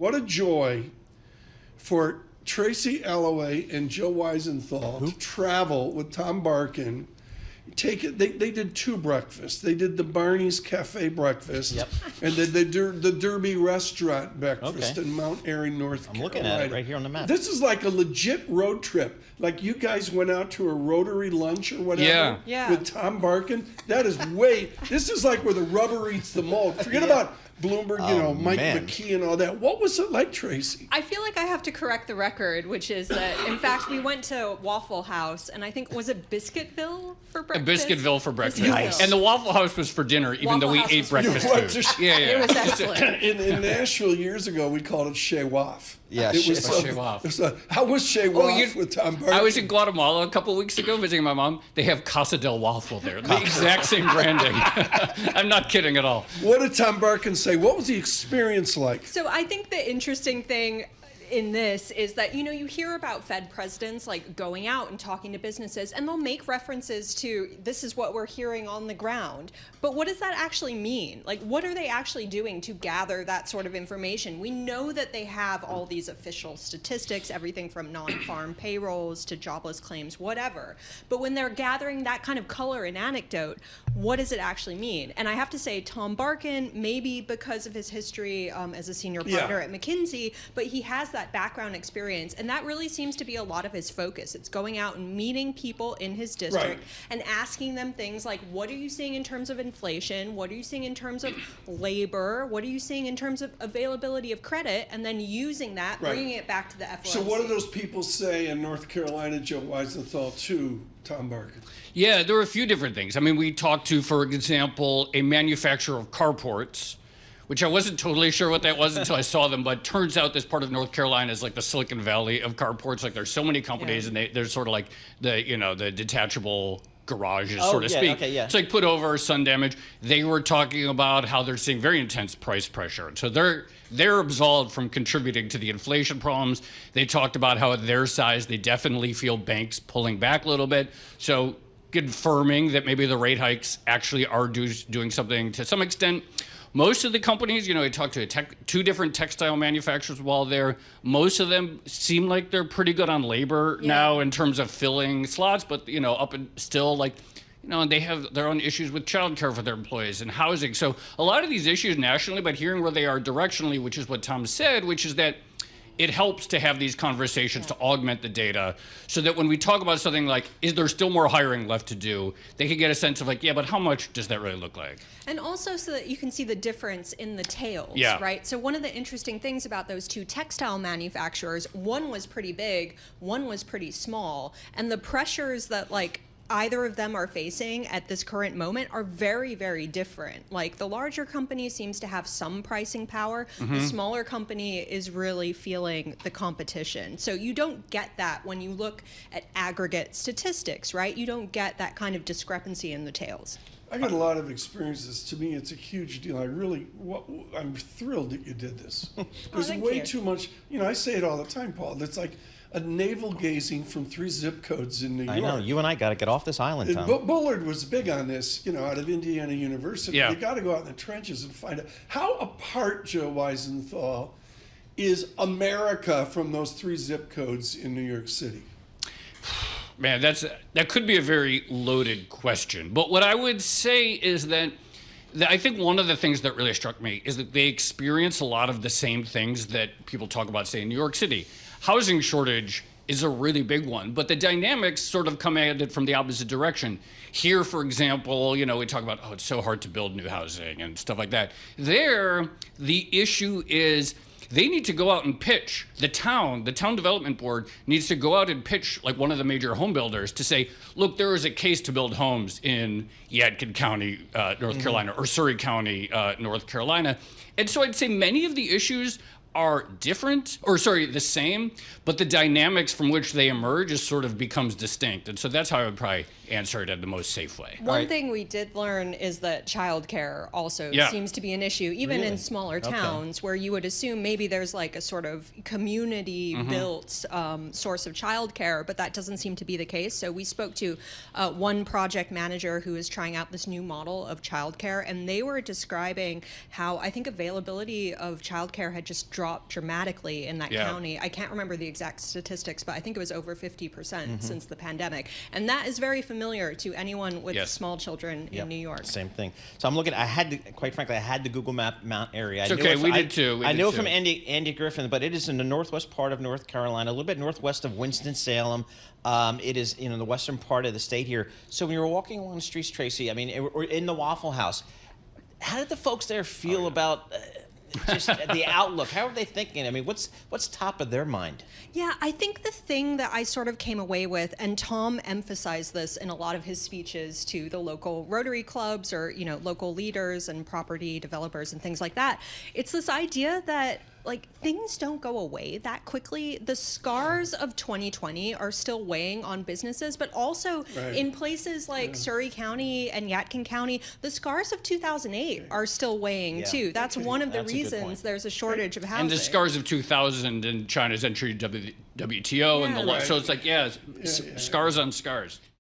What a joy for Tracy Alloway and Joe Weisenthal to travel with Tom Barkin. They did 2 breakfasts. They did the Barney's Cafe breakfast, and the Derby Restaurant breakfast in Mount Airy, North Carolina. I'm looking at it right here on the map. This is like a legit road trip. Like you guys went out to a Rotary lunch or whatever with Tom Barkin. That is this is like where the rubber eats the mold. Forget about Bloomberg, Mike McKee and all that. What was it like, Tracy? I feel like I have to correct the record, which is that, in fact, we went to Waffle House, and I think, was it Biscuitville for breakfast? Biscuitville for breakfast. Nice. And the Waffle House was for dinner, even though we ate breakfast food. It was excellent. In Nashville years ago, we called it Chez Waf. Yeah, it was Chez Waf. How was Chez Waf with Tom Barkin? I was in Guatemala a couple of weeks ago visiting my mom. They have Casa del Waffle there. The exact same branding. I'm not kidding at all. What did Tom Barkin say? What was the experience like? So I think the interesting thing in this is that, you hear about Fed presidents like going out and talking to businesses, and they'll make references to this is what we're hearing on the ground. But what does that actually mean? Like, what are they actually doing to gather that sort of information? We know that they have all these official statistics, everything from non-farm payrolls to jobless claims, whatever. But when they're gathering that kind of color and anecdote, what does it actually mean? And I have to say, Tom Barkin, maybe because of his history as a senior partner at McKinsey, but he has that background experience, and that really seems to be a lot of his focus. It's going out and meeting people in his district and asking them things like, what are you seeing in terms of inflation? What are you seeing in terms of labor? What are you seeing in terms of availability of credit? And then using that, bringing it back to the FOMC. So what do those people say in North Carolina, Joe Weisenthal, to Tom Barkin? Yeah, there were a few different things. I mean, we talked to, for example, a manufacturer of carports, which I wasn't totally sure what that was until I saw them, but turns out this part of North Carolina is like the Silicon Valley of carports. Like there's so many companies, and they're sort of like the detachable garages, so to speak. It's like put over, sun damage. They were talking about how they're seeing very intense price pressure. So they're absolved from contributing to the inflation problems. They talked about how at their size, they definitely feel banks pulling back a little bit. So confirming that maybe the rate hikes actually are doing something to some extent. Most of the companies, I talked to 2 different textile manufacturers while there. Most of them seem like they're pretty good on labor now in terms of filling slots, but, up and still and they have their own issues with childcare for their employees and housing. So a lot of these issues nationally, but hearing where they are directionally, which is what Tom said, which is that it helps to have these conversations to augment the data so that when we talk about something like, is there still more hiring left to do, they can get a sense of like, but how much does that really look like? And also so that you can see the difference in the tails, right? So one of the interesting things about those 2 textile manufacturers, one was pretty big, one was pretty small, and the pressures that either of them are facing at this current moment are very, very different. Like the larger company seems to have some pricing power. The smaller company is really feeling the competition. So you don't get that when you look at aggregate statistics, right? You don't get that kind of discrepancy in the tails. I got a lot of experiences. To me, it's a huge deal. I'm thrilled that you did this. There's way too much, I say it all the time, Paul. It's like a navel gazing from 3 zip codes in New York. I know. You and I got to get off this island, Tom. Bullard was big on this, out of Indiana University. You got to go out in the trenches and find out how apart, Joe Weisenthal, is America from those 3 zip codes in New York City. Man, that could be a very loaded question. But what I would say is that I think one of the things that really struck me is that they experience a lot of the same things that people talk about, say, in New York City. Housing shortage is a really big one, but the dynamics sort of come at it from the opposite direction. Here, for example, we talk about, it's so hard to build new housing and stuff like that. There, the issue is they need to go out and pitch. The town development board needs to go out and pitch like one of the major home builders to say, look, there is a case to build homes in Yadkin County, North Carolina, or Surrey County, North Carolina. And so I'd say many of the issues are the same, but the dynamics from which they emerge is sort of becomes distinct. And so that's how I would probably answer it in the most safe way. One thing we did learn is that childcare also seems to be an issue, even in smaller towns where you would assume maybe there's like a sort of community-built source of childcare, but that doesn't seem to be the case. So we spoke to one project manager who is trying out this new model of childcare, and they were describing how I think availability of childcare had just dropped dramatically in that Yeah. county. I can't remember the exact statistics, but I think it was over 50% since the pandemic. And that is very familiar to anyone with Yes. small children in New York. Same thing. So I'm looking. I had to, quite frankly, I had to Google Map Mount area. It's okay. We did too. I know from Andy Griffin, but it is in the northwest part of North Carolina, a little bit northwest of Winston-Salem. It is in the western part of the state here. So when you were walking along the streets, Tracy, I mean, or in the Waffle House, how did the folks there feel about just the outlook? How are they thinking? I mean, what's top of their mind? Yeah, I think the thing that I sort of came away with, and Tom emphasized this in a lot of his speeches to the local Rotary clubs or, local leaders and property developers and things like that, it's this idea that things don't go away that quickly. The scars of 2020 are still weighing on businesses, but also in places like Surrey County and Yadkin County, the scars of 2008 are still weighing too. That's one of the reasons there's a shortage of housing. And the scars of 2000 and China's entry to WTO and the law. So it's like, scars on scars.